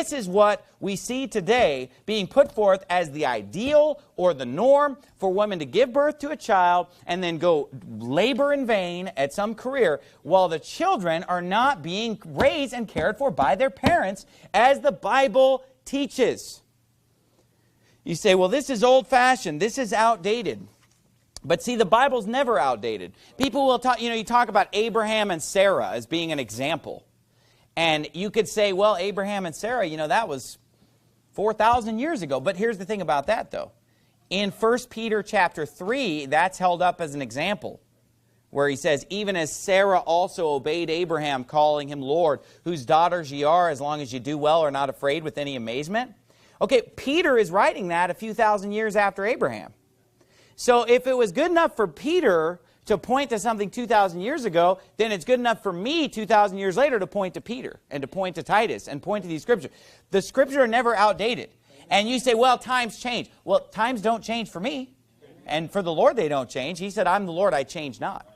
This is what we see today being put forth as the ideal or the norm for women to give birth to a child and then go labor in vain at some career while the children are not being raised and cared for by their parents as the Bible teaches. You say, well, this is old-fashioned, this is outdated. But see, the Bible's never outdated. People will talk, you talk about Abraham and Sarah as being an example. And you could say, well, Abraham and Sarah, that was 4,000 years ago. But here's the thing about that, though. In 1 Peter chapter 3, that's held up as an example, where he says, even as Sarah also obeyed Abraham, calling him Lord, whose daughters ye are, as long as you do well, are not afraid with any amazement. Okay, Peter is writing that a few thousand years after Abraham. So if it was good enough for Peter to point to something 2,000 years ago, then it's good enough for me 2,000 years later to point to Peter and to point to Titus and point to these scriptures. The scriptures are never outdated. And you say, well, times change. Well, times don't change for me. And for the Lord they don't change. He said, I'm the Lord, I change not.